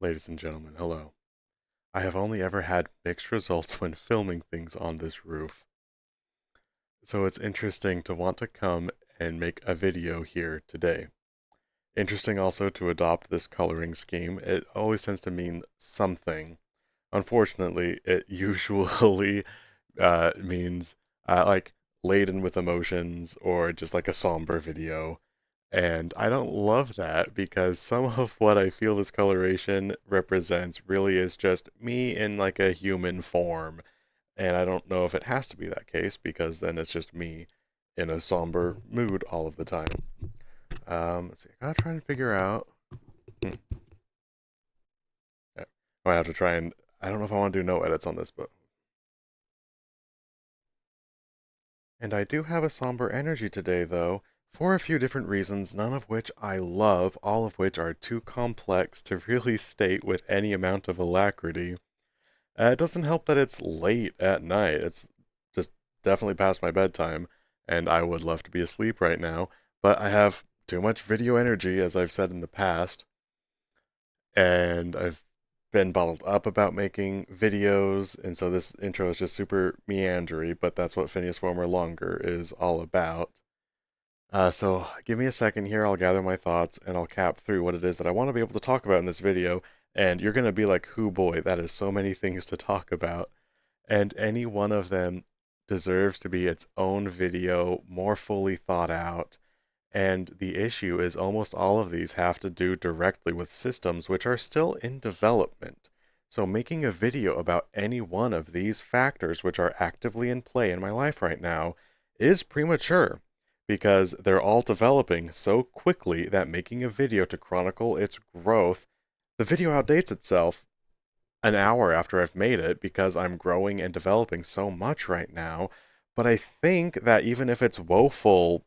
Ladies and gentlemen, hello. I have only ever had mixed results when filming things on this roof, so it's interesting to want to come and make a video here today. Interesting also to adopt this coloring scheme. It always tends to mean something. Unfortunately, it usually means like laden with emotions or just like a somber video. And I don't love that because some of what I feel this coloration represents really is just me in like a human form. And I don't know if it has to be that case because then it's just me in a somber mood all of the time. Let's see. I gotta try and figure out. Hmm, I might have to try and. I don't know if I want to do no edits on this, but. And I do have a somber energy today, though, for a few different reasons, none of which I love, all of which are too complex to really state with any amount of alacrity. It doesn't help that it's late at night. It's just definitely past my bedtime, and I would love to be asleep right now, but I have too much video energy, as I've said in the past, and I've been bottled up about making videos, and so this intro is just super meandery, but that's what Phineas Former Longer is all about. So give me a second here, I'll gather my thoughts, and I'll cap through what it is that I want to be able to talk about in this video, and you're going to be like, "Hoo boy, that is so many things to talk about." And any one of them deserves to be its own video, more fully thought out. And the issue is almost all of these have to do directly with systems which are still in development. So making a video about any one of these factors which are actively in play in my life right now is premature because they're all developing so quickly that making a video to chronicle its growth, the video outdates itself an hour after I've made it because I'm growing and developing so much right now. But I think that even if it's woeful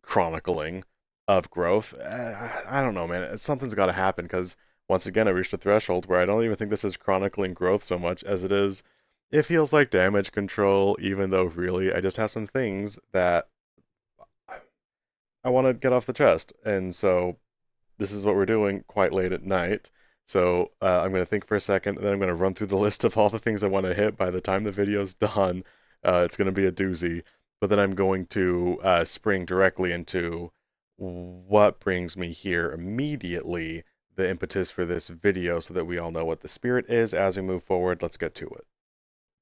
chronicling of growth, I don't know, man. Something's got to happen because once again, I reached a threshold where I don't even think this is chronicling growth so much as it is. It feels like damage control, even though really I just have some things that I want to get off the chest. And so this is what we're doing quite late at night. So I'm going to think for a second, and then I'm going to run through the list of all the things I want to hit by the time the video's done. It's going to be a doozy. But then I'm going to spring directly into what brings me here immediately, the impetus for this video, so that we all know what the spirit is as we move forward. Let's get to it.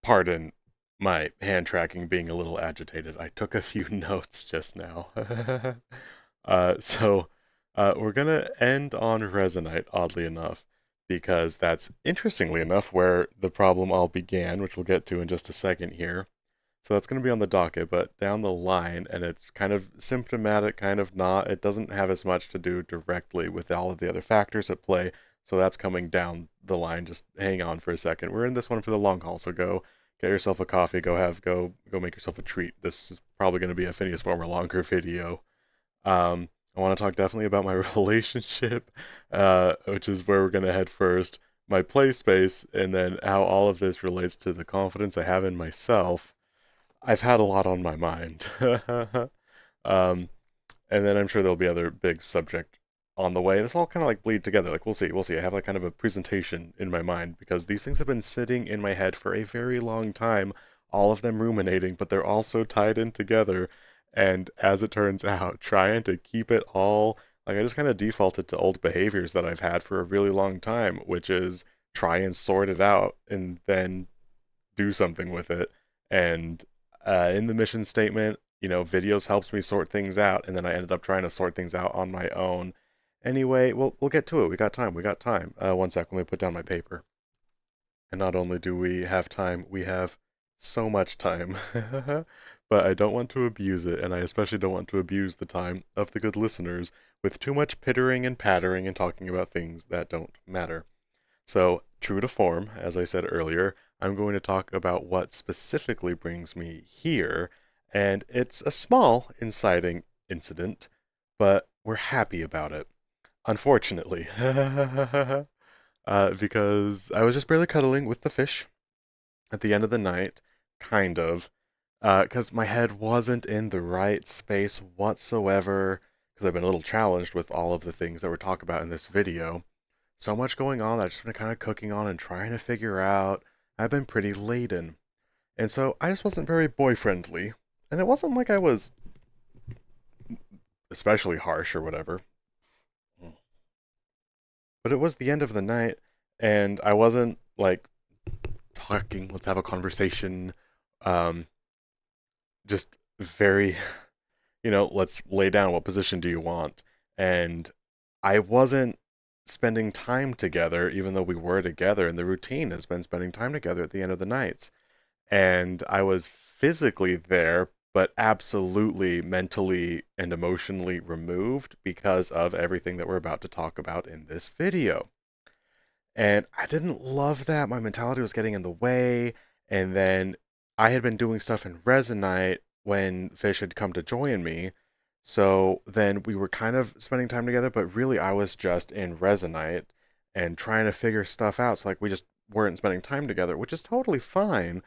Pardon my hand tracking being a little agitated. I took a few notes just now. We're gonna end on Resonite, oddly enough, because that's interestingly enough where the problem all began, which we'll get to in just a second here. So that's gonna be on the docket, but down the line, and it's kind of symptomatic, kind of not. It doesn't have as much to do directly with all of the other factors at play. So that's coming down the line. Just hang on for a second. We're in this one for the long haul, so go get yourself a coffee, go make yourself a treat. This is probably going to be a Phineas Former longer video. I want to talk definitely about my relationship, which is where we're going to head first, my play space, and then how all of this relates to the confidence I have in myself. I've had a lot on my mind. um, and then I'm sure there'll be other big subject on the way. This all kind of like bleed together. Like we'll see, we'll see. I have like kind of a presentation in my mind because these things have been sitting in my head for a very long time. All of them ruminating, but they're all so tied in together. And as it turns out, trying to keep it all like I just kind of defaulted to old behaviors that I've had for a really long time, which is try and sort it out and then do something with it. And in the mission statement, videos helps me sort things out, and then I ended up trying to sort things out on my own. Anyway, we'll get to it. We got time. We got time. One sec. Let me put down my paper. And not only do we have time, we have so much time. But I don't want to abuse it, and I especially don't want to abuse the time of the good listeners with too much pittering and pattering and talking about things that don't matter. So, true to form, as I said earlier, I'm going to talk about what specifically brings me here, and it's a small inciting incident, but we're happy about it. Unfortunately. Because I was just barely cuddling with the fish at the end of the night, kind of, because my head wasn't in the right space whatsoever, because I've been a little challenged with all of the things that we're talking about in this video. So much going on that I've just been kind of cooking on and trying to figure out. I've been pretty laden. And so I just wasn't very boyfriendly. And it wasn't like I was especially harsh or whatever. But it was the end of the night, and I wasn't like talking, let's have a conversation. Um, just very, let's lay down. What position do you want? And I wasn't spending time together, even though we were together, and the routine has been spending time together at the end of the nights. And I was physically there, but absolutely mentally and emotionally removed because of everything that we're about to talk about in this video. And I didn't love that. My mentality was getting in the way. And then I had been doing stuff in Resonite when Fish had come to join me. So then we were kind of spending time together, but really I was just in Resonite and trying to figure stuff out. So like we just weren't spending time together, which is totally fine.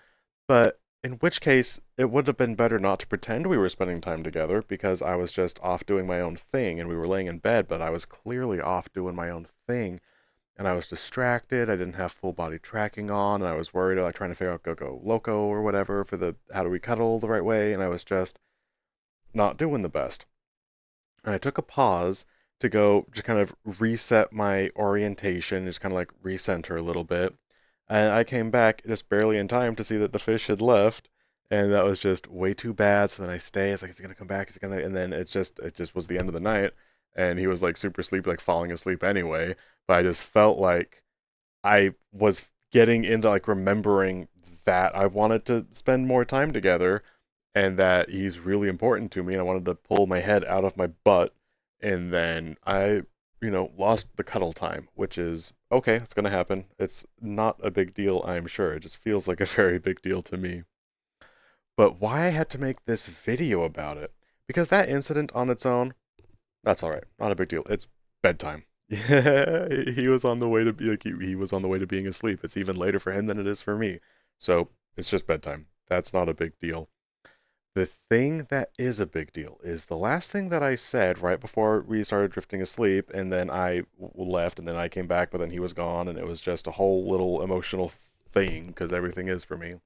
But in which case, it would have been better not to pretend we were spending time together because I was just off doing my own thing and we were laying in bed, but I was clearly off doing my own thing and I was distracted. I didn't have full body tracking on, and I was worried, like trying to figure out go loco or whatever for the how do we cuddle the right way, and I was just not doing the best. And I took a pause to go to kind of reset my orientation, just kind of like recenter a little bit. And I came back just barely in time to see that the fish had left, and that was just way too bad. So then I stay. It's like, is he gonna come back? Is he gonna? And then it just was the end of the night, and he was like super sleepy, like falling asleep anyway. But I just felt like I was getting into like remembering that I wanted to spend more time together and that he's really important to me and I wanted to pull my head out of my butt and then I lost the cuddle time, which is okay, it's going to happen. It's not a big deal, I'm sure. It just feels like a very big deal to me. But why I had to make this video about it? Because that incident on its own, that's all right. Not a big deal. It's bedtime. Yeah, he was on the way to be like he was on the way to being asleep. It's even later for him than it is for me. So it's just bedtime. That's not a big deal. The thing that is a big deal is the last thing that I said right before we started drifting asleep, and then left, and then I came back, but then he was gone, and it was just a whole little emotional thing because everything is for me.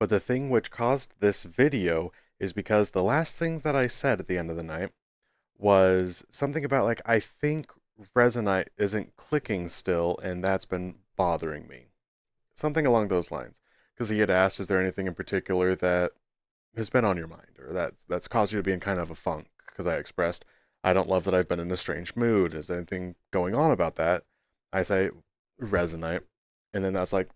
But the thing which caused this video is because the last thing that I said at the end of the night was something about like I think Resonite isn't clicking still, and that's been bothering me. Something along those lines. Because he had asked, is there anything in particular that has been on your mind, or that's caused you to be in kind of a funk? Because I expressed, I don't love that I've been in a strange mood. Is there anything going on about that? I say, Resonite, and then that's like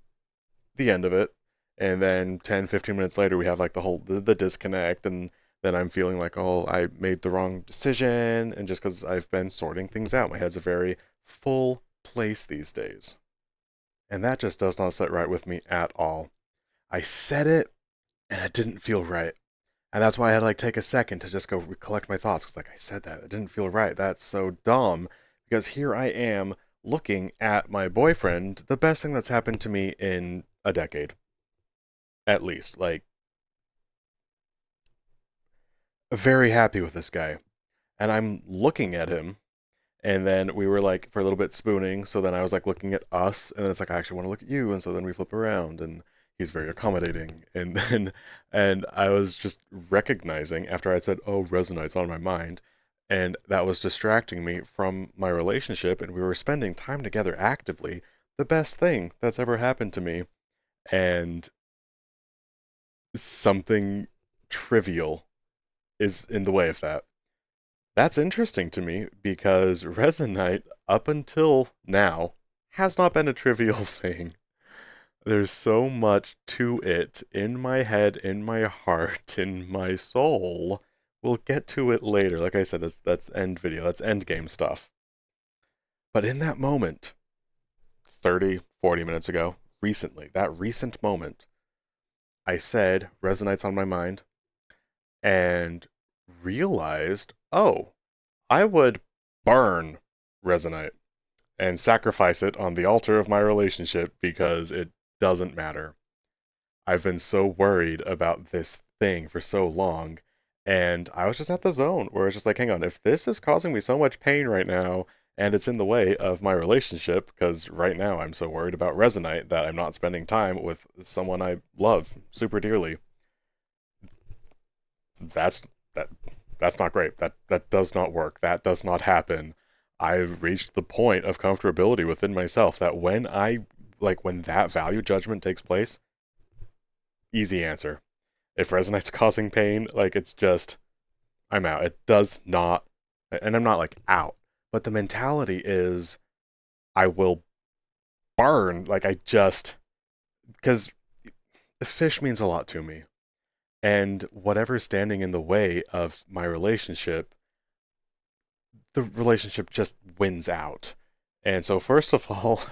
the end of it. And then 10, 15 minutes later, we have like the disconnect, and then I'm feeling like, oh, I made the wrong decision, and just because I've been sorting things out, my head's a very full place these days. And that just does not sit right with me at all. I said it, and it didn't feel right. And that's why I had to like take a second to just go recollect my thoughts. Because like I said that, it didn't feel right. That's so dumb. Because here I am looking at my boyfriend, the best thing that's happened to me in a decade. At least. Like, very happy with this guy. And I'm looking at him, and then we were like for a little bit spooning. So then I was like looking at us, and it's like I actually want to look at you, and so then we flip around, and he's very accommodating, and then and I was just recognizing after I said, "Oh, Resonite's on my mind," and that was distracting me from my relationship, and we were spending time together actively. The best thing that's ever happened to me, and something trivial is in the way of that. That's interesting to me because Resonite, up until now, has not been a trivial thing. There's so much to it in my head, in my heart, in my soul. We'll get to it later. Like I said, that's end video, that's end game stuff. But in that moment, 30, 40 minutes ago, recently, that recent moment, I said Resonite's on my mind and realized, oh, I would burn Resonite and sacrifice it on the altar of my relationship because it doesn't matter. I've been so worried about this thing for so long, and I was just at the zone where it's just like, hang on, if this is causing me so much pain right now, And it's in the way of my relationship because right now I'm so worried about Resonite that I'm not spending time with someone I love super dearly. That's that that's not great. That does not work. That does not happen. I've reached the point of comfortability within myself that when that value judgment takes place, easy answer. If Resonite's causing pain, like it's just I'm out. It does not, and I'm not like out, but the mentality is I will burn. Like I just, because the fish means a lot to me. And whatever's standing in the way of my relationship, the relationship just wins out. And so, first of all,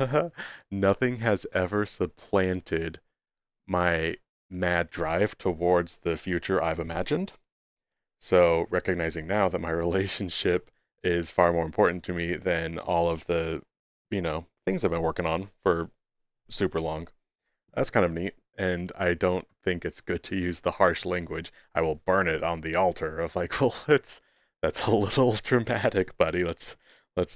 nothing has ever supplanted my mad drive towards the future I've imagined. So, recognizing now that my relationship is far more important to me than all of the, things I've been working on for super long. That's kind of neat. And I don't think it's good to use the harsh language. I will burn it on the altar of like, well, that's a little dramatic, buddy. Let's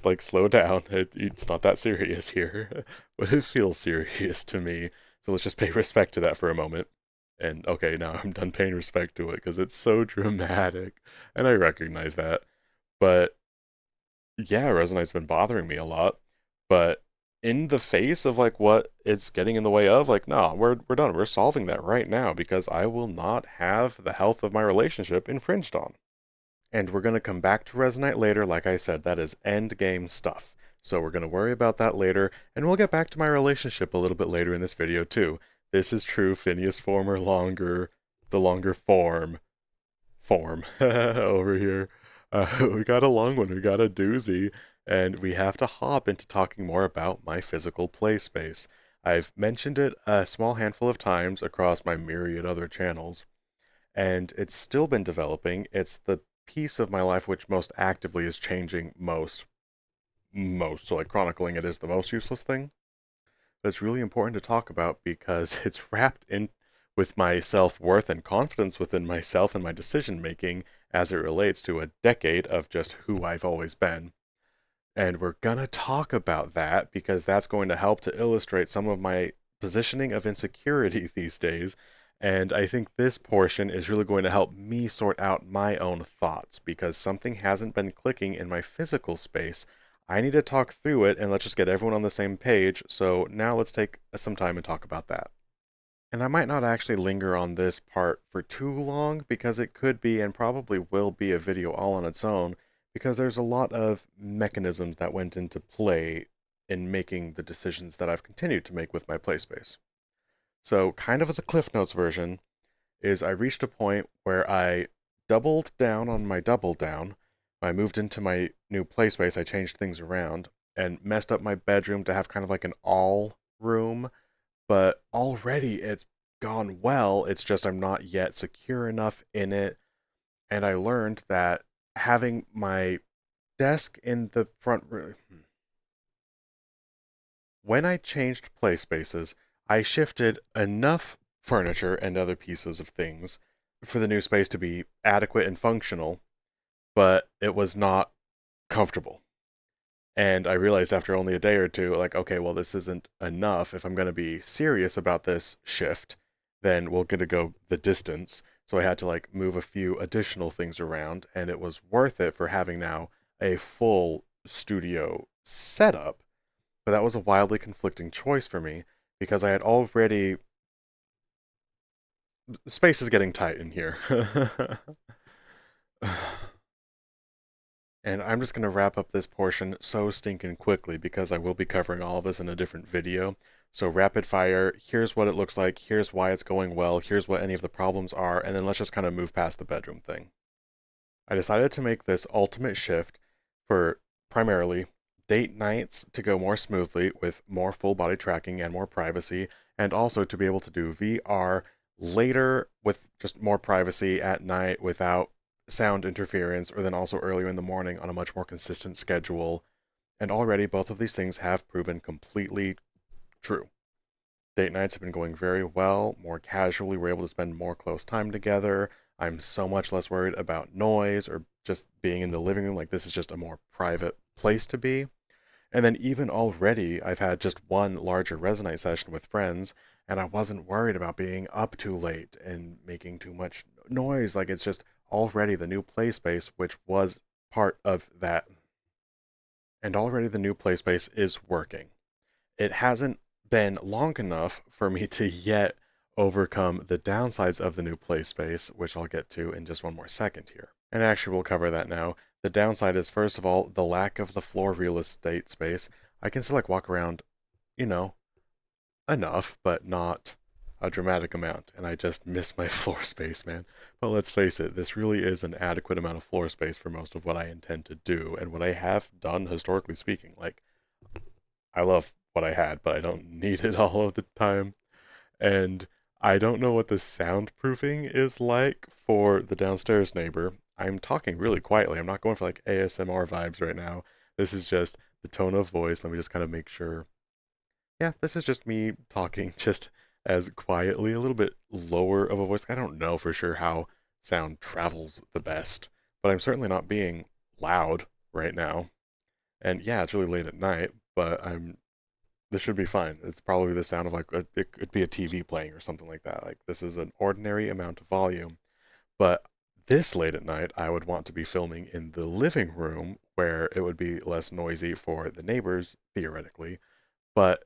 like slow down. It's not that serious here, but it feels serious to me. So let's just pay respect to that for a moment. And okay, now I'm done paying respect to it because it's so dramatic, and I recognize that. But yeah, Resonite's been bothering me a lot, but in the face of like what it's getting in the way of, like, no, we're done. We're solving that right now because I will not have the health of my relationship infringed on. And we're gonna come back to Resonite later. Like I said, that is end game stuff. So we're gonna worry about that later, and we'll get back to my relationship a little bit later in this video too. This is true Phineas former longer, the longer form over here. We got a long one, we got a doozy, and we have to hop into talking more about my physical play space. I've mentioned it a small handful of times across my myriad other channels, and it's still been developing. It's the piece of my life which most actively is changing most. So like chronicling it is the most useless thing. That's really important to talk about because it's wrapped in with my self-worth and confidence within myself and my decision making as it relates to a decade of just who I've always been. And we're gonna talk about that because that's going to help to illustrate some of my positioning of insecurity these days. And I think this portion is really going to help me sort out my own thoughts because something hasn't been clicking in my physical space. I need to talk through it and let's just get everyone on the same page. So now let's take some time and talk about that. And I might not actually linger on this part for too long because it could be and probably will be a video all on its own because there's a lot of mechanisms that went into play in making the decisions that I've continued to make with my playspace. So, kind of the Cliff Notes version is I reached a point where I doubled down on my double down. I moved into my new playspace, I changed things around and messed up my bedroom to have kind of like an all room, but already it's gone well. It's just I'm not yet secure enough in it. And I learned that having my desk in the front room, when I changed play spaces, I shifted enough furniture and other pieces of things for the new space to be adequate and functional, but it was not comfortable. And I realized after only a day or two, like, okay, well, this isn't enough. If I'm going to be serious about this shift, then we're going to go the distance. So I had to like move a few additional things around, and it was worth it for having now a full studio setup. But that was a wildly conflicting choice for me because I had already. Space is getting tight in here. And I'm just going to wrap up this portion so stinking quickly because I will be covering all of this in a different video. So rapid fire, here's what it looks like, here's why it's going well, here's what any of the problems are, and then let's just kind of move past the bedroom thing. I decided to make this ultimate shift for primarily date nights to go more smoothly with more full body tracking and more privacy, and also to be able to do VR later with just more privacy at night without sound interference, or then also earlier in the morning on a much more consistent schedule. And already both of these things have proven completely true. Date nights have been going very well, more casually. We're able to spend more close time together. I'm so much less worried about noise or just being in the living room. Like, this is just a more private place to be. And then even already, I've had just one larger Resonite session with friends, and I wasn't worried about being up too late and making too much noise. Like, it's just already the new Playspace, which was part of that. And already the new Playspace is working. It hasn't been long enough for me to yet overcome the downsides of the new Playspace, which I'll get to in just one more second here. And actually, we'll cover that now. The downside is, first of all, the lack of the floor real estate space. I can still like walk around, you know, enough, but not a dramatic amount. And I just miss my floor space, man. But let's face it, this really is an adequate amount of floor space for most of what I intend to do and what I have done historically speaking. Like, I love what I had, but I don't need it all of the time. And I don't know what the soundproofing is like for the downstairs neighbor. I'm talking really quietly. I'm not going for like ASMR vibes right now. This is just the tone of voice. Let me just kind of make sure. Yeah, this is just me talking just as quietly, a little bit lower of a voice. I don't know for sure how sound travels the best, but I'm certainly not being loud right now. And yeah, it's really late at night, but this should be fine. It's probably the sound of like it could be a TV playing or something like that. Like this is an ordinary amount of volume, but this late at night, I would want to be filming in the living room where it would be less noisy for the neighbors, theoretically, but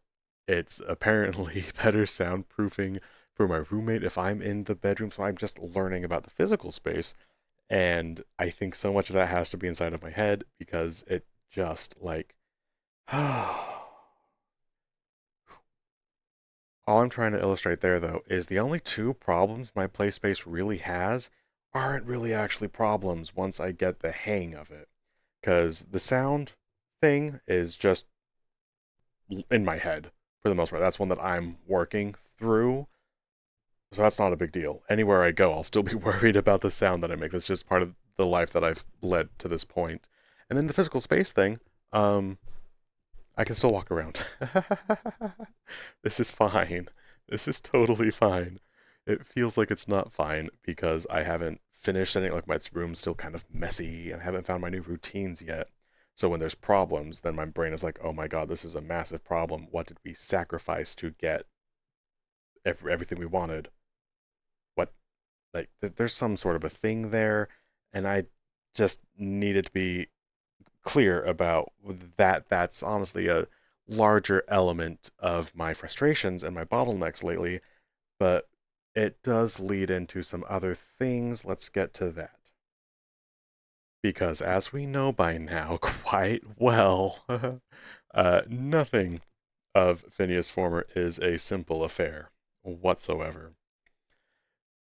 it's apparently better soundproofing for my roommate if I'm in the bedroom, so I'm just learning about the physical space, and I think so much of that has to be inside of my head because it just like all I'm trying to illustrate there, though, is the only two problems my play space really has aren't really actually problems once I get the hang of it. Because the sound thing is just in my head for the most part. That's one that I'm working through. So that's not a big deal. Anywhere I go, I'll still be worried about the sound that I make. That's just part of the life that I've led to this point. And then the physical space thing, um, I can still walk around. This is fine. This is totally fine. It feels like it's not fine because I haven't finished anything. Like my room's still kind of messy and I haven't found my new routines yet. So when there's problems, then my brain is like, oh my god, this is a massive problem. What did we sacrifice to get everything we wanted? What, like, there's some sort of a thing there, and I just needed to be clear about that. That's honestly a larger element of my frustrations and my bottlenecks lately, but it does lead into some other things. Let's get to that. Because as we know by now quite well, nothing of Phineas Former is a simple affair whatsoever.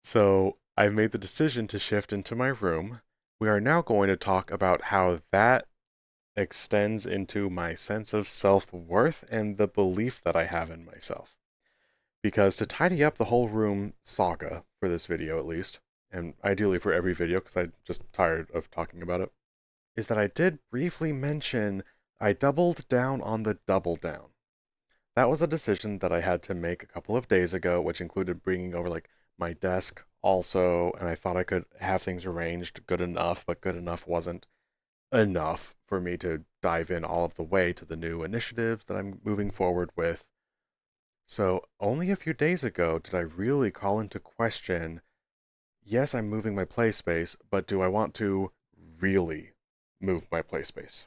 So I made the decision to shift into my room. We are now going to talk about how that extends into my sense of self-worth and the belief that I have in myself. Because to tidy up the whole room saga, for this video at least, and ideally for every video because I'm just tired of talking about it, is that I did briefly mention I doubled down on the double down. That was a decision that I had to make a couple of days ago, which included bringing over like my desk also, and I thought I could have things arranged good enough, but good enough wasn't enough for me to dive in all of the way to the new initiatives that I'm moving forward with. So, only a few days ago did I really call into question, yes, I'm moving my play space, but do I want to really move my play space?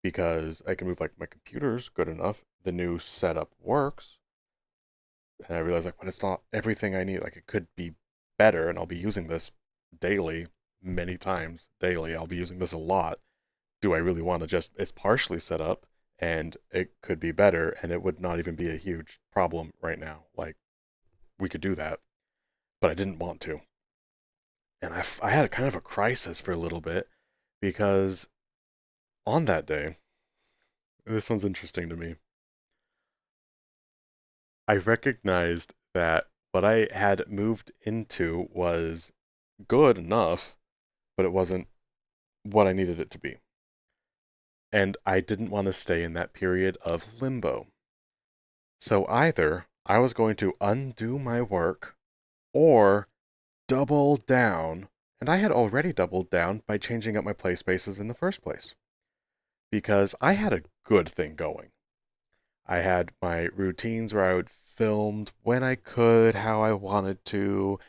Because I can move like my computer's good enough, the new setup works, and I realized like, but it's not everything I need. Like it could be better, and I'll be using this daily, many times daily. I'll be using this a lot. Do I really want to just, it's partially set up and it could be better and it would not even be a huge problem right now. Like we could do that, but I didn't want to. And I had a kind of a crisis for a little bit because on that day, this one's interesting to me. I recognized that what I had moved into was good enough, but it wasn't what I needed it to be. And I didn't want to stay in that period of limbo. So either I was going to undo my work or double down, and I had already doubled down by changing up my play spaces in the first place. because I had a good thing going. I had my routines where I would filmed when I could, how I wanted to,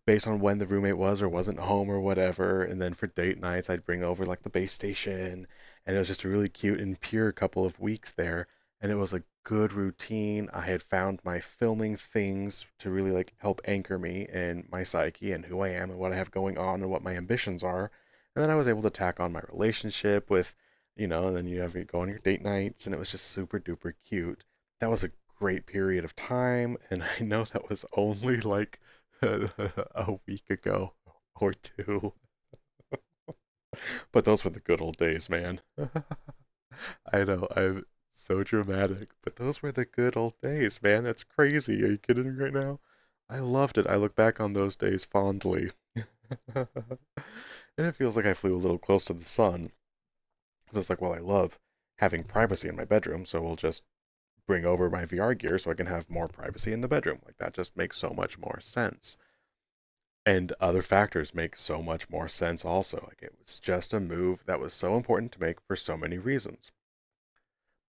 based on when the roommate was or wasn't home or whatever. And then for date nights, I'd bring over like the base station. And it was just a really cute and pure couple of weeks there. And it was a good routine. I had found my filming things to really like help anchor me in my psyche and who I am and what I have going on and what my ambitions are. And then I was able to tack on my relationship with, and then you have you go on your date nights, and it was just super duper cute. That was a great period of time, and I know that was only like a week ago or two. But those were the good old days, man. I know, I'm so dramatic, but those were the good old days, man. That's crazy. Are you kidding me right now? I loved it. I look back on those days fondly. And it feels like I flew a little close to the sun. So it's like, well, I love having privacy in my bedroom, so we'll just bring over my VR gear so I can have more privacy in the bedroom. Like, that just makes so much more sense. And other factors make so much more sense also. Like, it was just a move that was so important to make for so many reasons.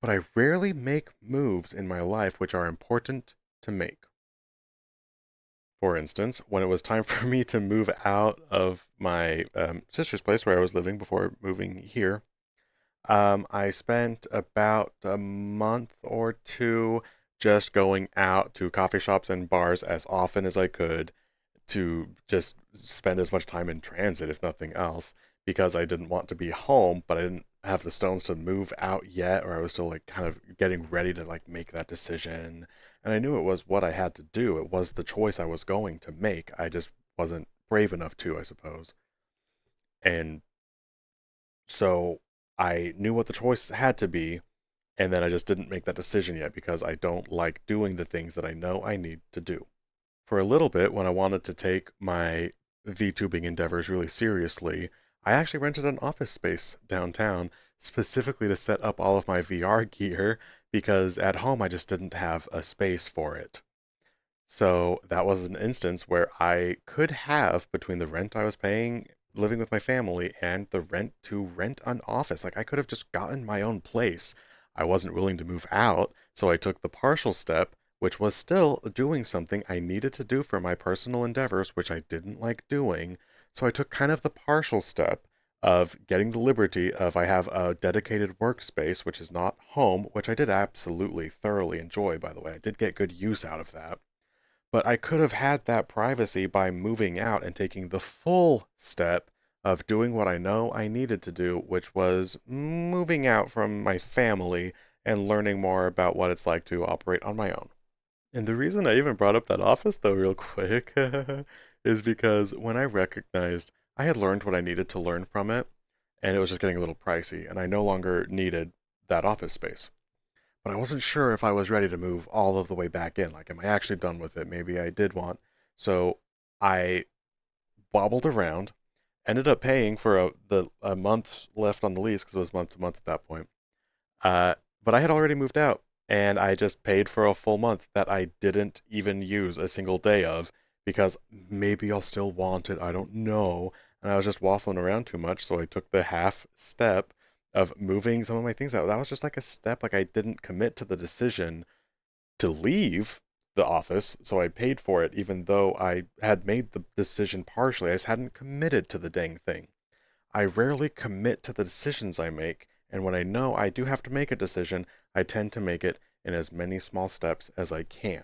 But I rarely make moves in my life which are important to make. For instance, when it was time for me to move out of my sister's place where I was living before moving here, I spent about a month or two just going out to coffee shops and bars as often as I could to just spend as much time in transit, if nothing else, because I didn't want to be home, but I didn't have the stones to move out yet, or I was still like kind of getting ready to like make that decision. And I knew it was what I had to do. It was the choice I was going to make. I just wasn't brave enough to, I suppose. And so I knew what the choice had to be, and then I just didn't make that decision yet because I don't like doing the things that I know I need to do. For a little bit, when I wanted to take my VTubing endeavors really seriously, I actually rented an office space downtown specifically to set up all of my VR gear because at home I just didn't have a space for it. So that was an instance where I could have, between the rent I was paying living with my family and the rent to rent an office, like I could have just gotten my own place. I wasn't willing to move out, so I took the partial step, which was still doing something I needed to do for my personal endeavors, which I didn't like doing. So I took kind of the partial step of getting the liberty of I have a dedicated workspace, which is not home, which I did absolutely thoroughly enjoy, by the way. I did get good use out of that. But I could have had that privacy by moving out and taking the full step of doing what I know I needed to do, which was moving out from my family and learning more about what it's like to operate on my own. And the reason I even brought up that office, though, real quick, is because when I recognized I had learned what I needed to learn from it, and it was just getting a little pricey, and I no longer needed that office space. But I wasn't sure if I was ready to move all of the way back in. Like, am I actually done with it? Maybe I did want. So I wobbled around, ended up paying for a month left on the lease because it was month to month at that point. But I had already moved out, and I just paid for a full month that I didn't even use a single day of because maybe I'll still want it. I don't know. And I was just waffling around too much, so I took the half step of moving some of my things out. That was just like a step, like I didn't commit to the decision to leave the office, so I paid for it even though I had made the decision partially. I just hadn't committed to the dang thing. I rarely commit to the decisions I make, and when I know I do have to make a decision, I tend to make it in as many small steps as I can.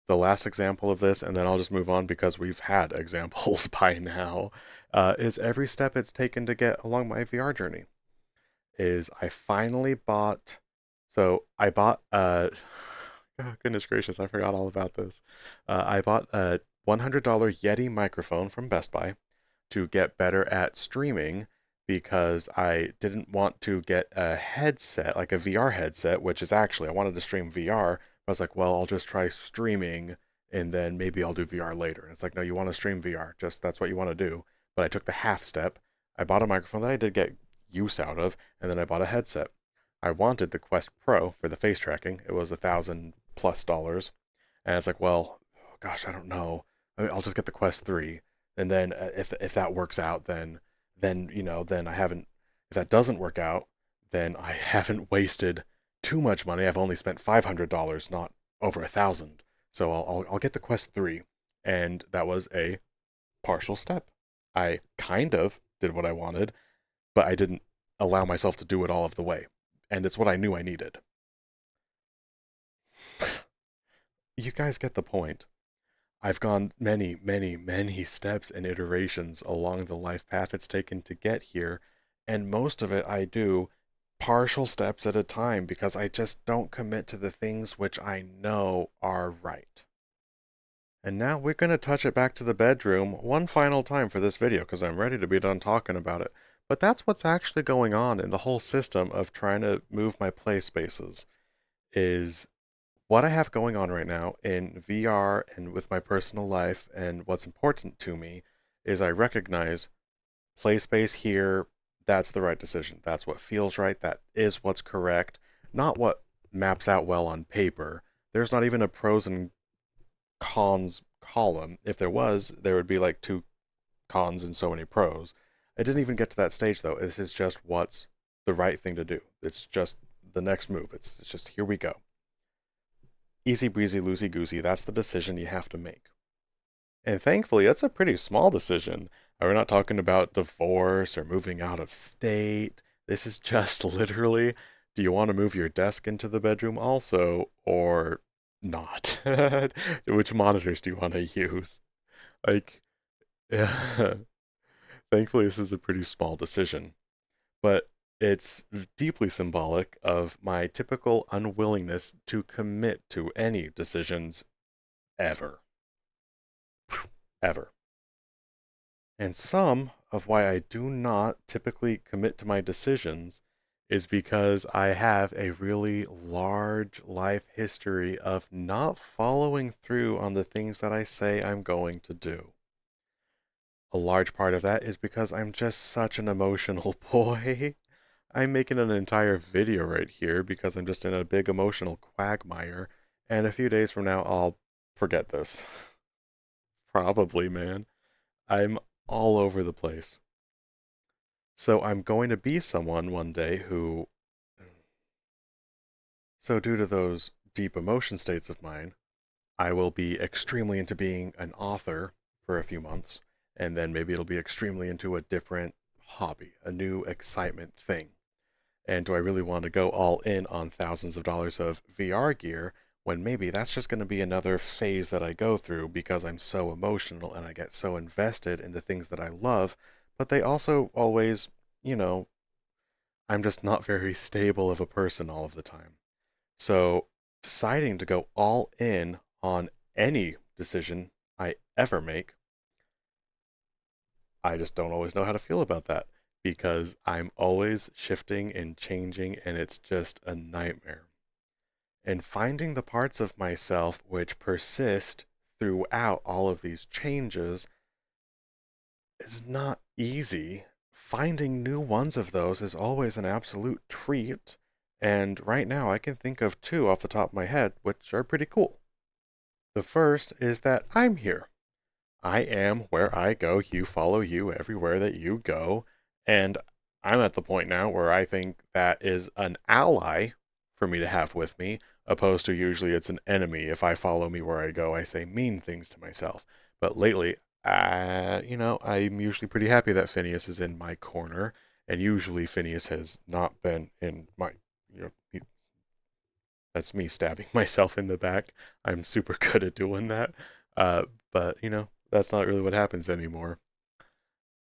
The last example of this, and then I'll just move on because we've had examples by now, is every step it's taken to get along my VR journey. Is I finally bought, so I bought, oh, goodness gracious, I forgot all about this. I bought a $100 Yeti microphone from Best Buy to get better at streaming because I didn't want to get a headset, like a VR headset, which is actually, I wanted to stream VR. But I was like, well, I'll just try streaming and then maybe I'll do VR later. And it's like, no, you want to stream VR, just that's what you want to do. But I took the half step. I bought a microphone that I did get use out of, and then I bought a headset. I wanted the Quest Pro for the face tracking. It was $1,000+, and it's like, well, gosh, I don't know. I'll just get the Quest 3, and then if that works out, then then I haven't. If that doesn't work out, then I haven't wasted too much money. I've only spent $500, not over 1,000. So I'll get the Quest 3, and that was a partial step. I kind of did what I wanted, but I didn't allow myself to do it all of the way. And it's what I knew I needed. You guys get the point. I've gone many, many, many steps and iterations along the life path it's taken to get here, and most of it I do partial steps at a time because I just don't commit to the things which I know are right. And now we're going to touch it back to the bedroom one final time for this video because I'm ready to be done talking about it. But that's what's actually going on in the whole system of trying to move my play spaces is what I have going on right now in VR and with my personal life and what's important to me is I recognize play space here, that's the right decision. That's what feels right. That is what's correct, not what maps out well on paper. There's not even a pros and cons column. If there was, there would be like two cons and so many pros. I didn't even get to that stage though. This is just what's the right thing to do. It's just the next move. It's just here we go. Easy breezy, loosey goosey. That's the decision you have to make. And thankfully, that's a pretty small decision. We're not talking about divorce or moving out of state. This is just literally, do you want to move your desk into the bedroom also, or not? Which monitors do you want to use? Like, yeah. Thankfully, this is a pretty small decision, but it's deeply symbolic of my typical unwillingness to commit to any decisions ever. Ever. And some of why I do not typically commit to my decisions is because I have a really large life history of not following through on the things that I say I'm going to do. A large part of that is because I'm just such an emotional boy. I'm making an entire video right here because I'm just in a big emotional quagmire, and a few days from now I'll forget this. Probably, man. I'm all over the place. So I'm going to be someone one day who, so due to those deep emotion states of mine, I will be extremely into being an author for a few months, and then maybe it'll be extremely into a different hobby, a new excitement thing. And do I really want to go all in on thousands of dollars of VR gear when maybe that's just going to be another phase that I go through because I'm so emotional and I get so invested in the things that I love, but they also always, you know, I'm just not very stable of a person all of the time. So deciding to go all in on any decision I ever make, I just don't always know how to feel about that because I'm always shifting and changing and it's just a nightmare. And finding the parts of myself which persist throughout all of these changes is not easy. Finding new ones of those is always an absolute treat. And right now I can think of two off the top of my head, which are pretty cool. The first is that I'm here. I am where I go, you follow you everywhere that you go. And I'm at the point now where I think that is an ally for me to have with me, opposed to usually it's an enemy. If I follow me where I go, I say mean things to myself. But lately, I'm usually pretty happy that Phineas is in my corner, and usually Phineas has not been in my, that's me stabbing myself in the back. I'm super good at doing that. But, that's not really what happens anymore.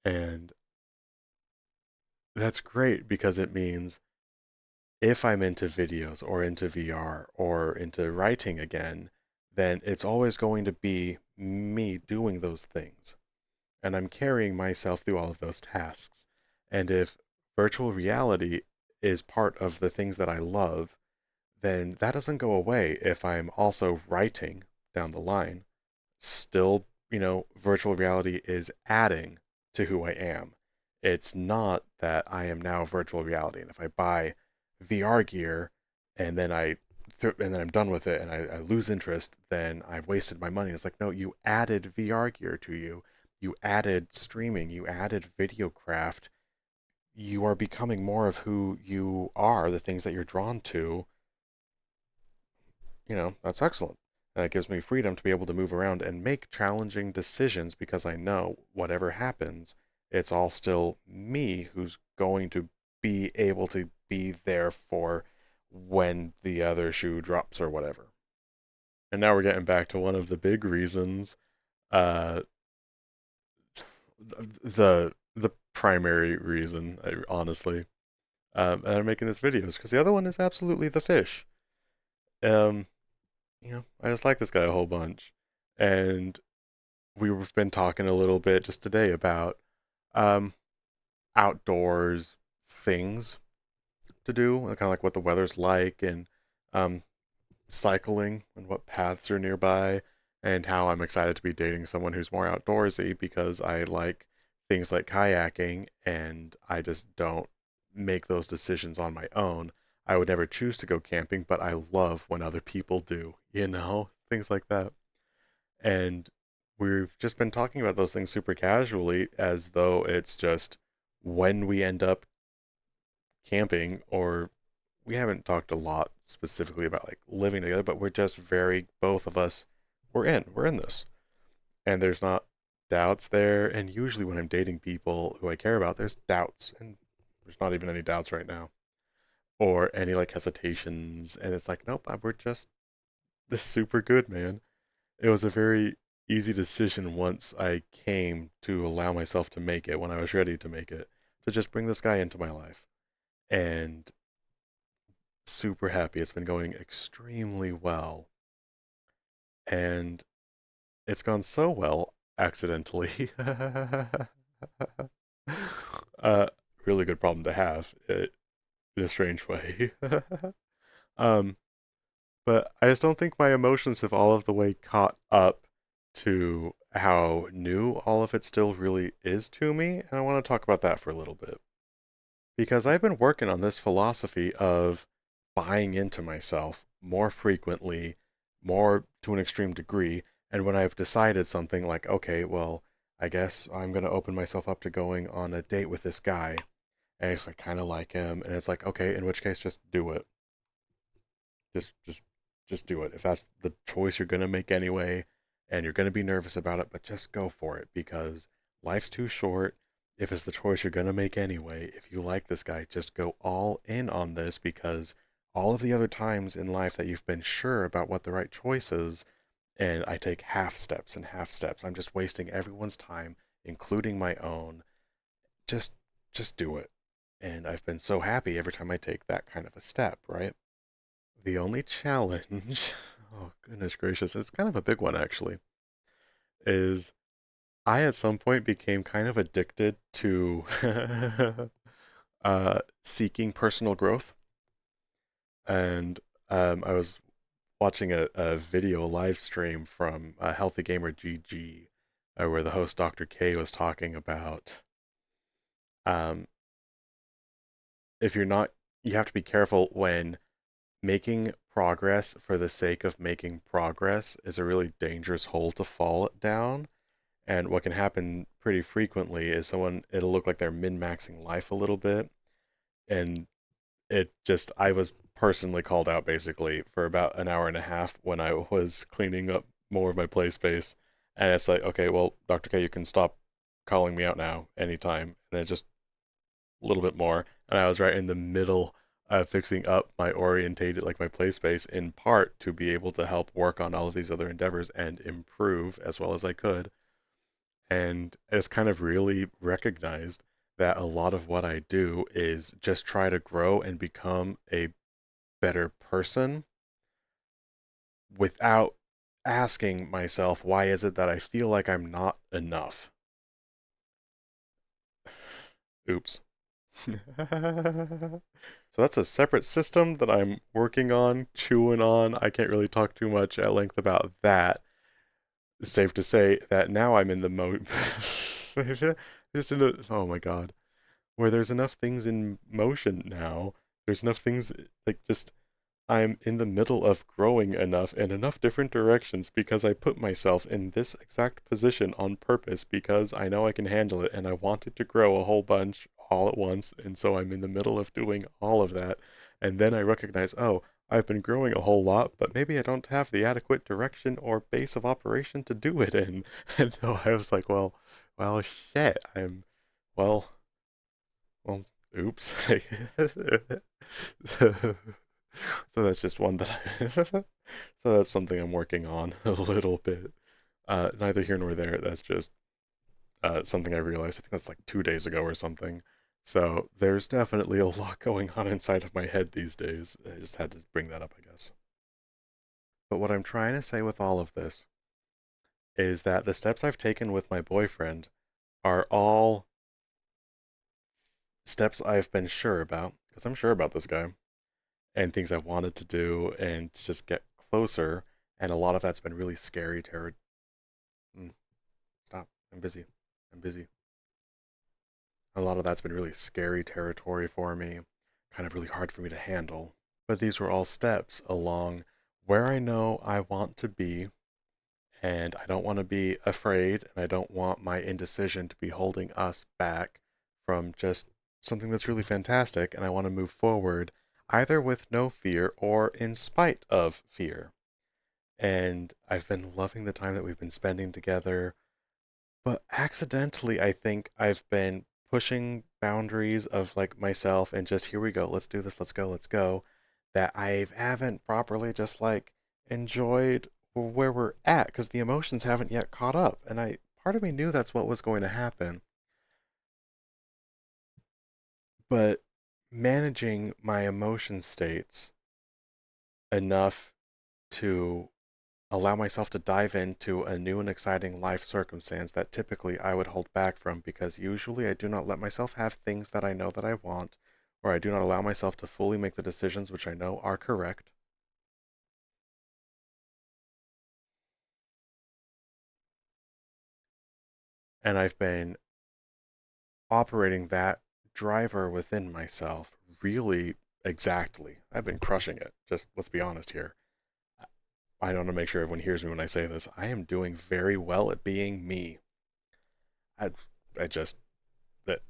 And that's great because it means if I'm into videos or into VR or into writing again, then it's always going to be me doing those things. And I'm carrying myself through all of those tasks. And if virtual reality is part of the things that I love, then that doesn't go away if I'm also writing down the line. Still, virtual reality is adding to who I am. It's not that I am now virtual reality. And if I buy VR gear and then and then I'm done with it and I lose interest, then I've wasted my money. It's like, no, you added VR gear to you. You added streaming. You added video craft. you are becoming more of who you are, the things that you're drawn to, that's excellent. And it gives me freedom to be able to move around and make challenging decisions because I know whatever happens, it's all still me who's going to be able to be there for when the other shoe drops or whatever. And now we're getting back to one of the big reasons, uh, the primary reason, honestly, and I'm making this video is because the other one is absolutely the fish. Um, I just like this guy a whole bunch, and we've been talking a little bit just today about um outdoors things to do, kind of like what the weather's like, and um cycling and what paths are nearby, and how I'm excited to be dating someone who's more outdoorsy because I like things like kayaking and I just don't make those decisions on my own. I would never choose to go camping, but I love when other people do, things like that. And we've just been talking about those things super casually as though it's just when we end up camping, or we haven't talked a lot specifically about like living together, but we're just very, both of us, we're in this. And there's not doubts there. And usually when I'm dating people who I care about, there's doubts. And there's not even any doubts right now. Or any like hesitations. And it's like, nope, we're just this super good, man. It was a very easy decision once I came to allow myself to make it when I was ready to make it, to just bring this guy into my life. And super happy. It's been going extremely well. And it's gone so well accidentally. uh, really good problem to have in a strange way. um, but I just don't think my emotions have all of the way caught up to how new all of it still really is to me, and I want to talk about that for a little bit. Because I've been working on this philosophy of buying into myself more frequently, more to an extreme degree, and when I've decided something like, okay, well, I guess I'm going to open myself up to going on a date with this guy, and it's like kind of like him, and it's like, okay, in which case just do it. Just just just do it. If that's the choice you're gonna make anyway, and you're gonna be nervous about it, but just go for it because life's too short. If it's the choice you're gonna make anyway, if you like this guy, just go all in on this because all of the other times in life that you've been sure about what the right choice is, and I take half steps and half steps, I'm just wasting everyone's time, including my own. Just just do it. And I've been so happy every time I take that kind of a step, right? The only challenge, oh goodness gracious, it's kind of a big one actually, is I at some point became kind of addicted to seeking personal growth. And I was watching a video, a live stream from Healthy Gamer GG, where the host Dr. K was talking about um, if you're not, you have to be careful when making progress for the sake of making progress is a really dangerous hole to fall down. And what can happen pretty frequently is it'll look like they're min-maxing life a little bit. And I was personally called out basically for about an hour and a half when I was cleaning up more of my play space. And it's like, okay, well, Dr. K, you can stop calling me out now, anytime. And then just a little bit more. And I was right in the middle of fixing up my orientated, like my play space, in part to be able to help work on all of these other endeavors and improve as well as I could. And it's kind of really recognized that a lot of what I do is just try to grow and become a better person without asking myself, why is it that I feel like I'm not enough? Oops. So that's a separate system that I'm working on, chewing on. I can't really talk too much at length about that. It's safe to say that now I'm in the mode. Just in a, oh my god, where there's enough things in motion now. There's enough things like just I'm in the middle of growing enough in enough different directions because I put myself in this exact position on purpose because I know I can handle it and I wanted to grow a whole bunch all at once. And so I'm in the middle of doing all of that. And then I recognize, oh, I've been growing a whole lot, but maybe I don't have the adequate direction or base of operation to do it in. And so I was like, well, shit. Well, well, oops. So that's just one that so that's something I'm working on a little bit. Neither here nor there. That's just something I realized. I think that's like 2 days ago or something. So there's definitely a lot going on inside of my head these days. I just had to bring that up, I guess. But what I'm trying to say with all of this is that the steps I've taken with my boyfriend are all steps I've been sure about, because I'm sure about this guy, and things I wanted to do and to just get closer. And a lot of that's been really scary territory. Stop. I'm busy. I'm busy. A lot of that's been really scary territory for me, kind of really hard for me to handle. But these were all steps along where I know I want to be, and I don't want to be afraid, and I don't want my indecision to be holding us back from just something that's really fantastic, and I want to move forward either with no fear or in spite of fear. And I've been loving the time that we've been spending together. But accidentally, I think I've been pushing boundaries of like myself and just here we go, let's do this, let's go, that I haven't properly just like enjoyed where we're at because the emotions haven't yet caught up. And I part of me knew that's what was going to happen. But managing my emotion states enough to allow myself to dive into a new and exciting life circumstance that typically I would hold back from because usually I do not let myself have things that I know that I want, or I do not allow myself to fully make the decisions which I know are correct. And I've been operating that driver within myself really exactly. I've been crushing it. Just let's be honest here. I want to make sure everyone hears me when I say this. I am doing very well at being me. I, I just that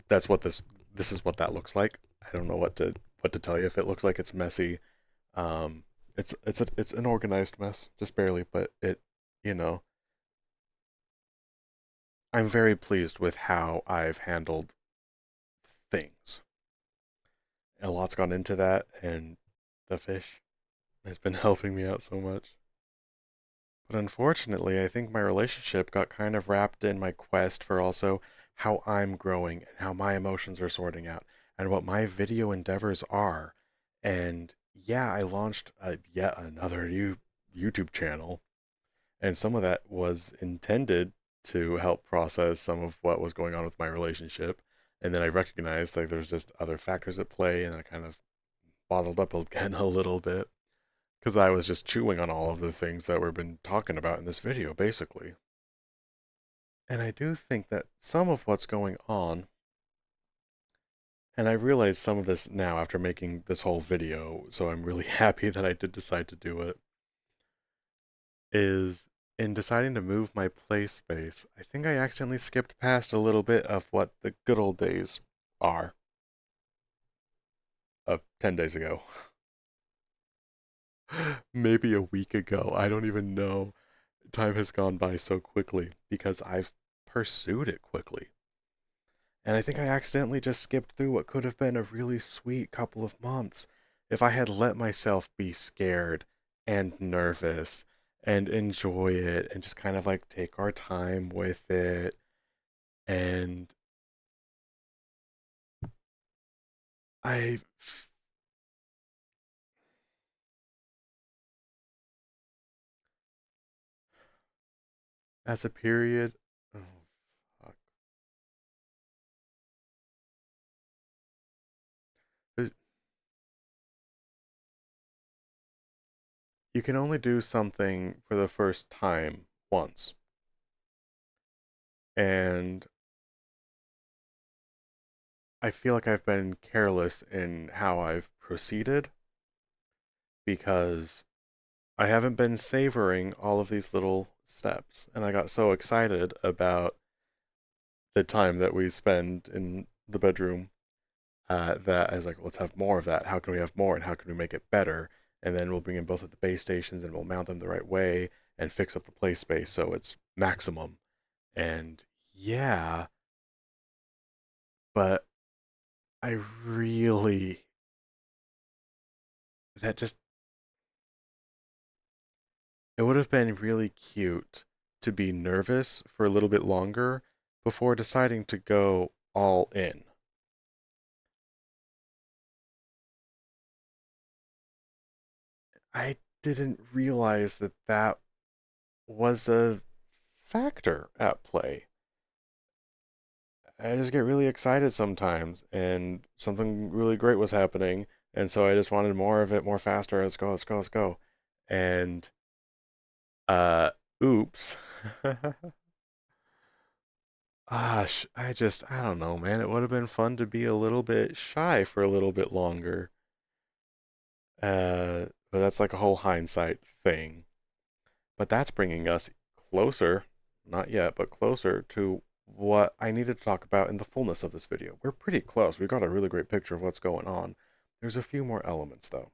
that's what this is what that looks like. I don't know what to tell you. If it looks like it's messy, um, it's an organized mess, just barely, but it you know I'm very pleased with how I've handled things. A lot's gone into that, and the fish has been helping me out so much. But unfortunately, I think my relationship got kind of wrapped in my quest for also how I'm growing and how my emotions are sorting out and what my video endeavors are. And yeah, I launched yet another new YouTube channel, and some of that was intended to help process some of what was going on with my relationship. And then I recognized like there's just other factors at play, and I kind of bottled up again a little bit because I was just chewing on all of the things that we've been talking about in this video, basically. And I do think that some of what's going on, and I realize some of this now after making this whole video, so I'm really happy that I did decide to do it, is in deciding to move my play space, I think I accidentally skipped past a little bit of what the good old days are of 10 days ago. Maybe a week ago. I don't even know. Time has gone by so quickly because I've pursued it quickly. And I think I accidentally just skipped through what could have been a really sweet couple of months if I had let myself be scared and nervous and enjoy it and just kind of like take our time with it. And I, as a period, oh, fuck. You can only do something for the first time once. And I feel like I've been careless in how I've proceeded because I haven't been savoring all of these little steps. And I got so excited about the time that we spend in the bedroom, that I was like, let's have more of that. How can we have more, and how can we make it better? And then we'll bring in both of the base stations, and we'll mount them the right way and fix up the play space so it's maximum. And yeah, but I really, that just, it would have been really cute to be nervous for a little bit longer before deciding to go all in. I didn't realize that that was a factor at play. I just get really excited sometimes, and something really great was happening, and so I just wanted more of it, more faster. Let's go, let's go, let's go. And uh, oops. Gosh, I don't know, man. It would have been fun to be a little bit shy for a little bit longer. But that's like a whole hindsight thing. But that's bringing us closer, not yet, but closer to what I needed to talk about in the fullness of this video. We're pretty close. We got a really great picture of what's going on. There's a few more elements though.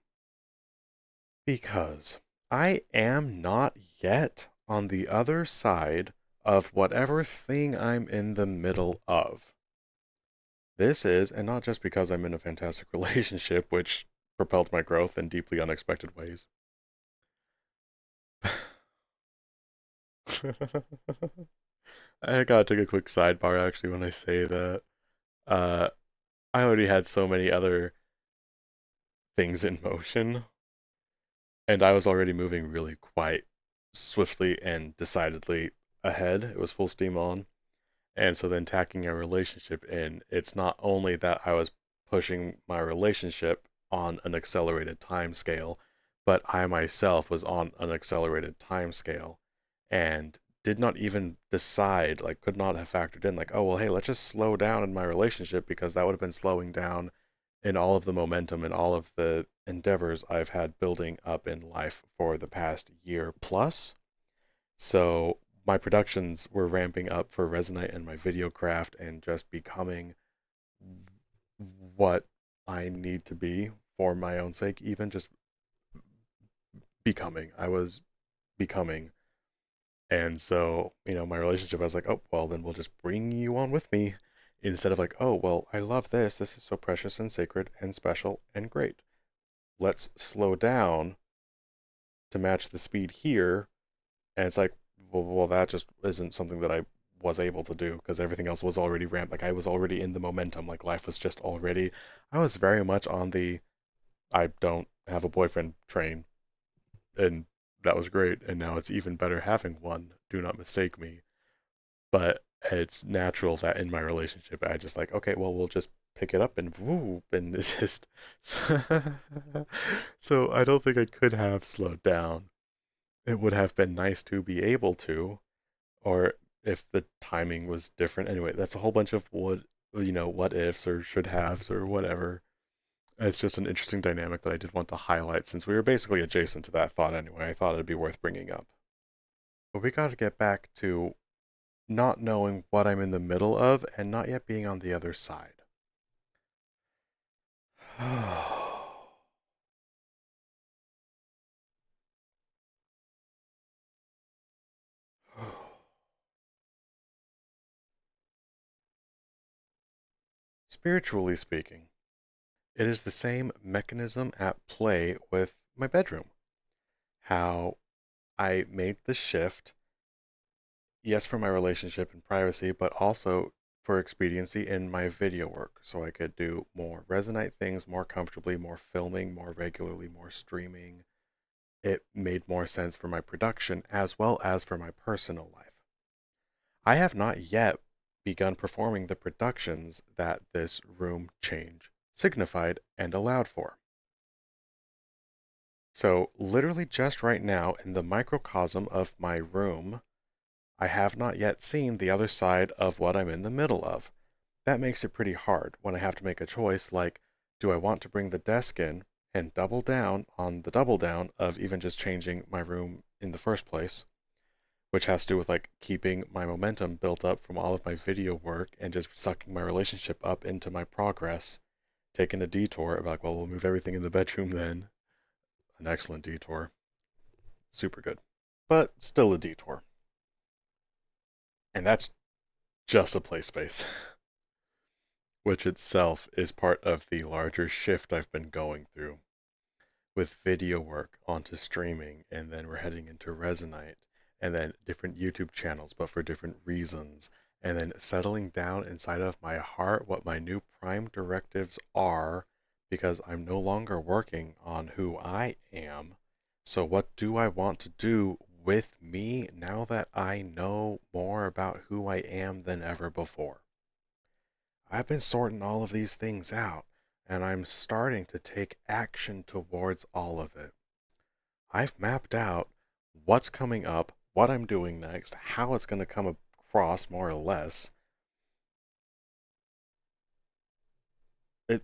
Because I am not yet on the other side of whatever thing I'm in the middle of. This is, and not just because I'm in a fantastic relationship, which propelled my growth in deeply unexpected ways. I gotta take a quick sidebar actually when I say that. Uh, I already had so many other things in motion, and I was already moving really quite swiftly and decidedly ahead. It was full steam on. And so then tacking a relationship in, it's not only that I was pushing my relationship on an accelerated time scale, but I myself was on an accelerated time scale and did not even decide, like, could not have factored in, like, oh, well, hey, let's just slow down in my relationship because that would have been slowing down in all of the momentum and all of the endeavors I've had building up in life for the past year plus. So my productions were ramping up for Resonate and my video craft and just becoming what I need to be for my own sake, even just becoming. I was becoming. And so, my relationship, I was like, oh, well, then we'll just bring you on with me instead of like, oh, well, I love this. This is so precious and sacred and special and great. Let's slow down to match the speed here. And it's like, well, that just isn't something that I was able to do because everything else was already ramped. Like I was already in the momentum. Like life was just already. I was very much on the I don't have a boyfriend train, and that was great. And now it's even better having one. Do not mistake me. But it's natural that in my relationship, I just like, okay, well, we'll just pick it up and whoop, and it's just. So I don't think I could have slowed down. It would have been nice to be able to, or if the timing was different. Anyway, that's a whole bunch of what ifs or should haves or whatever. It's just an interesting dynamic that I did want to highlight since we were basically adjacent to that thought anyway. I thought it'd be worth bringing up. But we got to get back to not knowing what I'm in the middle of and not yet being on the other side. Spiritually speaking, it is the same mechanism at play with my bedroom. How I made the shift, yes, for my relationship and privacy, but also for expediency in my video work. So I could do more Resonate things more comfortably, more filming, more regularly, more streaming. It made more sense for my production as well as for my personal life. I have not yet begun performing the productions that this room change signified and allowed for. So, literally just right now, in the microcosm of my room, I have not yet seen the other side of what I'm in the middle of. That makes it pretty hard when I have to make a choice like, do I want to bring the desk in and double down on the double down of even just changing my room in the first place? which has to do with like keeping my momentum built up from all of my video work and just sucking my relationship up into my progress, taking a detour like, well, we'll move everything in the bedroom then. An excellent detour. Super good. But still a detour. And that's just a play space, which itself is part of the larger shift I've been going through with video work onto streaming, and then we're heading into Resonite, and then different YouTube channels, but for different reasons, and then settling down inside of my heart what my new prime directives are, because I'm no longer working on who I am. So, what do I want to do with me now that I know more about who I am than ever before? I've been sorting all of these things out, and I'm starting to take action towards all of it. I've mapped out what's coming up, what I'm doing next, how it's going to come across more or less. It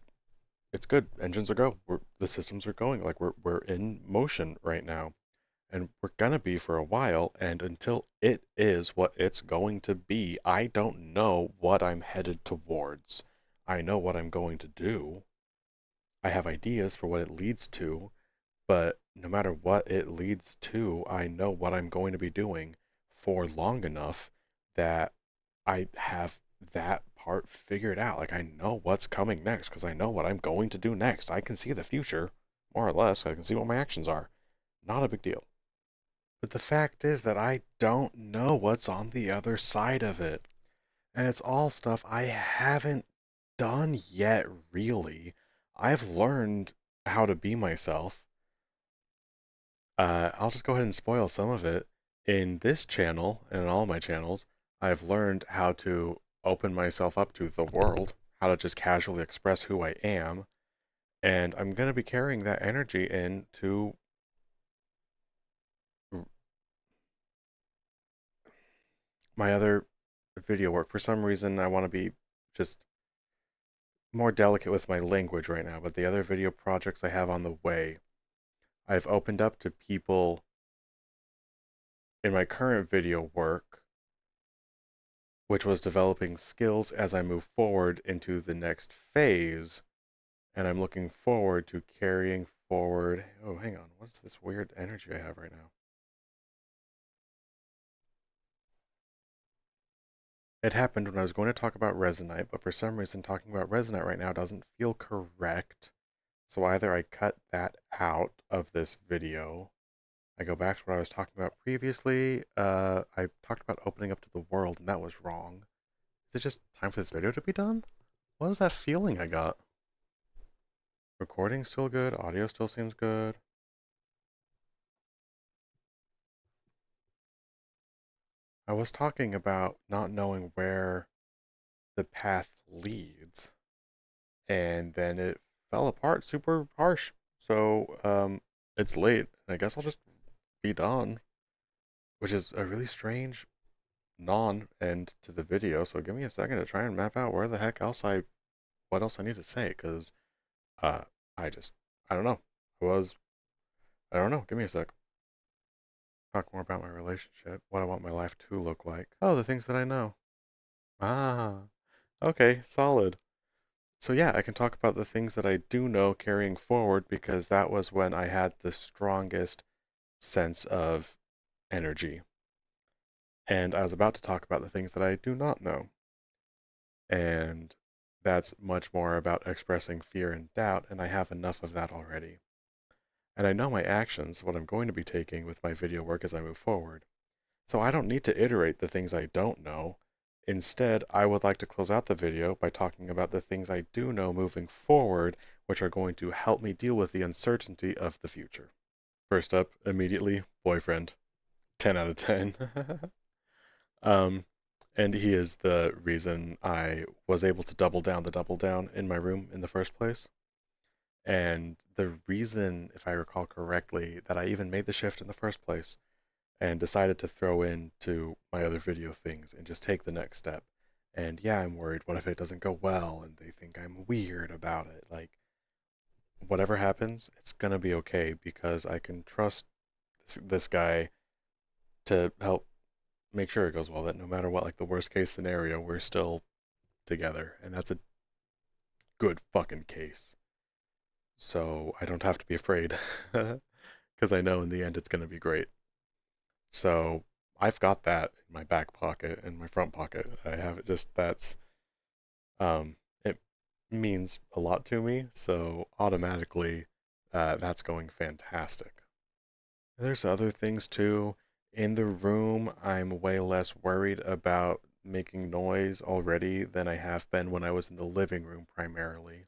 it's good. Engines are go. The systems are going. Like we're in motion right now, and we're gonna be for a while. And until it is what it's going to be, I don't know what I'm headed towards. I know what I'm going to do. I have ideas for what it leads to, but no matter what it leads to, I know what I'm going to be doing for long enough that I have that part figured out. Like I know what's coming next because I know what I'm going to do next. I can see the future, more or less. I can see what my actions are. Not a big deal. But the fact is that I don't know what's on the other side of it. And it's all stuff I haven't done yet, really. I've learned how to be myself. I'll just go ahead and spoil some of it. In this channel and in all my channels, I've learned how to open myself up to the world, how to just casually express who I am, and I'm going to be carrying that energy into my other video work. For some reason, I want to be just more delicate with my language right now, but the other video projects I have on the way, I've opened up to people in my current video work, which was developing skills as I move forward into the next phase. And I'm looking forward to carrying forward. Oh, hang on. What's this weird energy I have right now? It happened when I was going to talk about Resonite, but for some reason, talking about Resonite right now doesn't feel correct. So either I cut that out of this video, I go back to what I was talking about previously. I talked about opening up to the world, and that was wrong. Is it just time for this video to be done? What was that feeling I got? Recording still good, audio still seems good. I was talking about not knowing where the path leads, and then it fell apart super harsh. So, it's late, and I guess I'll just be done, which is a really strange non-end to the video. So give me a second to try and map out where the heck else what else I need to say, because, uh, I just, I don't know. I don't know. Give me a sec. Talk more about my relationship, what I want my life to look like. Oh, the things that I know. Ah, okay, solid. So yeah, I can talk about the things that I do know carrying forward because that was when I had the strongest sense of energy. And I was about to talk about the things that I do not know. And that's much more about expressing fear and doubt, and I have enough of that already. And I know my actions, what I'm going to be taking with my video work as I move forward. So I don't need to iterate the things I don't know. Instead, I would like to close out the video by talking about the things I do know moving forward, which are going to help me deal with the uncertainty of the future. First up, immediately, boyfriend. 10 out of 10. um, and he is the reason I was able to double down the double down in my room in the first place. And the reason, if I recall correctly, that I even made the shift in the first place and decided to throw into my other video things and just take the next step. And yeah, I'm worried. What if it doesn't go well and they think I'm weird about it? Like, whatever happens, it's gonna be okay because I can trust this guy to help. make sure it goes well, that no matter what, like the worst case scenario, we're still together. And that's a good fucking case. So I don't have to be afraid because I know in the end it's going to be great. So I've got that in my back pocket, in my front pocket. I have it just it means a lot to me. So automatically, that's going fantastic. There's other things too. In the room, I'm way less worried about making noise already than I have been when I was in the living room primarily.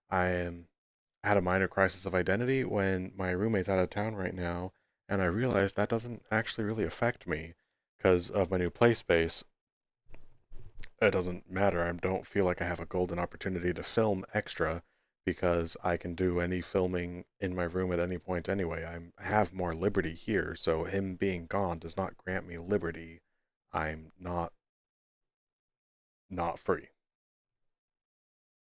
I had a minor crisis of identity when my roommate's out of town right now, and I realized that doesn't actually really affect me because of my new play space. It doesn't matter. I don't feel like I have a golden opportunity to film extra because I can do any filming in my room at any point anyway. I have more liberty here, so him being gone does not grant me liberty. I'm not free.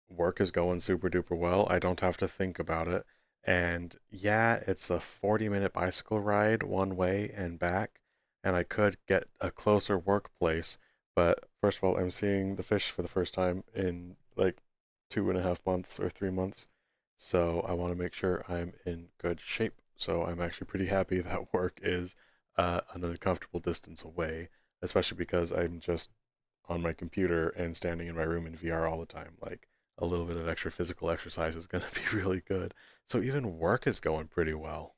Work is going super duper well. I don't have to think about it. And yeah, it's a 40-minute bicycle ride one way and back, and I could get a closer workplace. But first of all, I'm seeing the fish for the first time in like 2.5 months or 3 months. So I want to make sure I'm in good shape. So I'm actually pretty happy that work is an uncomfortable distance away, especially because I'm just on my computer and standing in my room in VR all the time. Like a little bit of extra physical exercise is going to be really good. So even work is going pretty well.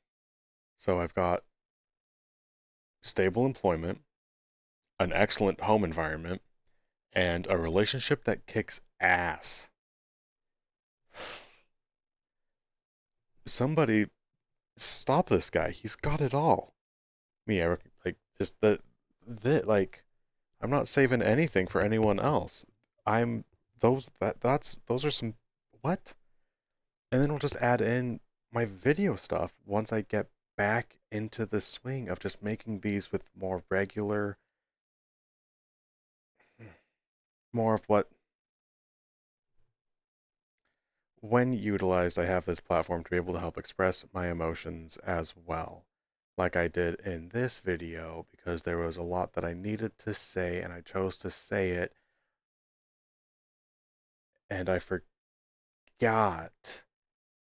So I've got stable employment, an excellent home environment, and a relationship that kicks ass. Somebody stop this guy. He's got it all. Me, Eric, like just like I'm not saving anything for anyone else. I'm those are some what? And then we'll just add in my video stuff once I get back into the swing of just making these with more regular, more of what, when utilized, I have this platform to be able to help express my emotions as well. Like I did in this video, because there was a lot that I needed to say and I chose to say it, and I forgot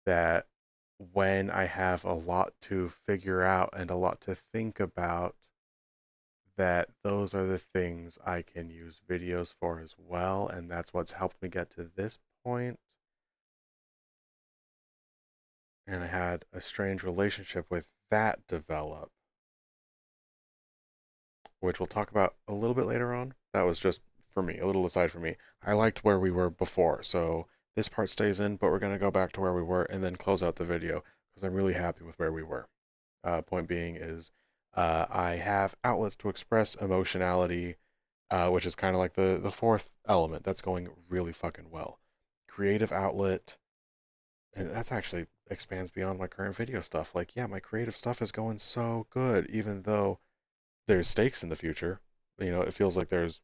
that when I have a lot to figure out and a lot to think about, that those are the things I can use videos for as well, and that's what's helped me get to this point. And I had a strange relationship with that develop, which we'll talk about a little bit later on. That was just for me, a little aside for me. I liked where we were before, so this part stays in, but we're going to go back to where we were and then close out the video because I'm really happy with where we were. Point being is I have outlets to express emotionality, which is kind of like the fourth element. That's going really fucking well. Creative outlet, and that's actually expands beyond my current video stuff. Like, yeah, my creative stuff is going so good, even though there's stakes in the future. You know, it feels like there's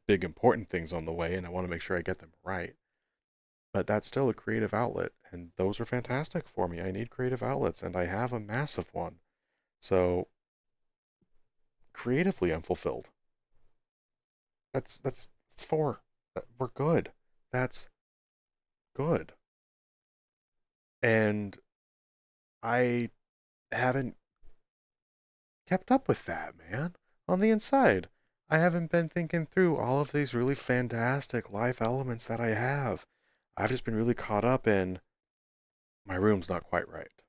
big important things on the way, and I want to make sure I get them right. But that's still a creative outlet, and those are fantastic for me. I need creative outlets, and I have a massive one. So creatively, I'm fulfilled. That's four. We're good. That's good. And I haven't kept up with that, man. On the inside, I haven't been thinking through all of these really fantastic life elements that I have. I've just been really caught up in my room's not quite right.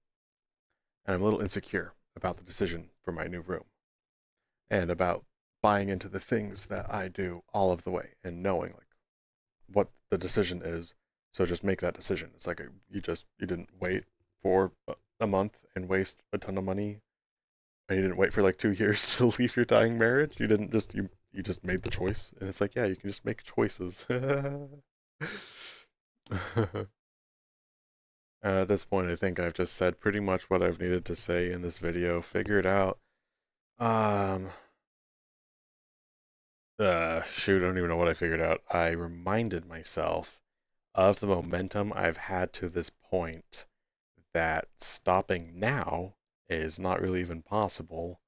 And I'm a little insecure about the decision for my new room and about buying into the things that I do all of the way and knowing like what the decision is. So just make that decision. It's like you didn't wait for a month and waste a ton of money, and you didn't wait for like 2 years to leave your dying marriage. You just made the choice, and it's like yeah, you can just make choices. At this point, I think I've just said pretty much what I've needed to say in this video. Figure it out. Um, shoot, I don't even know what I figured out. I reminded myself of the momentum I've had to this point, that stopping now is not really even possible.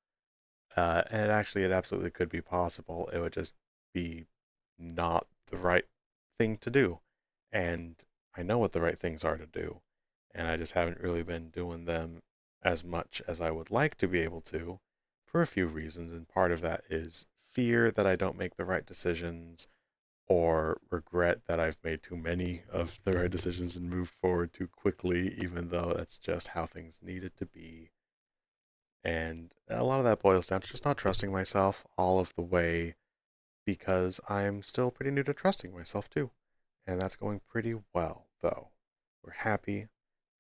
And actually, it absolutely could be possible. It would just be not the right thing to do. And I know what the right things are to do. And I just haven't really been doing them as much as I would like to be able to for a few reasons. And part of that is fear that I don't make the right decisions or regret that I've made too many of the right decisions and moved forward too quickly, even though that's just how things needed to be. And a lot of that boils down to just not trusting myself all of the way because I'm still pretty new to trusting myself too. And that's going pretty well, though. We're happy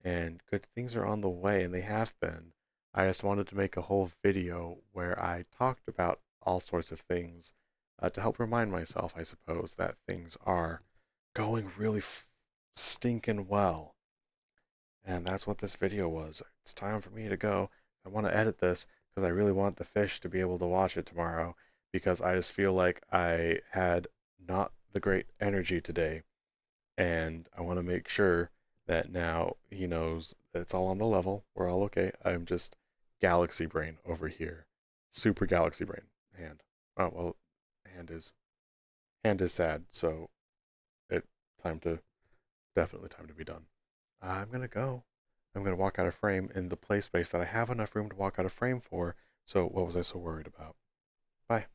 and good things are on the way, and they have been. I just wanted to make a whole video where I talked about all sorts of things to help remind myself, I suppose, that things are going really stinking well. And that's what this video was. It's time for me to go. I want to edit this because I really want the fish to be able to watch it tomorrow because I just feel like I had not the great energy today. And I want to make sure that now he knows that it's all on the level. We're all okay. I'm just galaxy brain over here. Super galaxy brain. Hand. Oh, well, hand is hand is sad. So it time to definitely time to be done. I'm gonna go. I'm gonna walk out of frame in the play space that I have enough room to walk out of frame for. So what was I so worried about? Bye.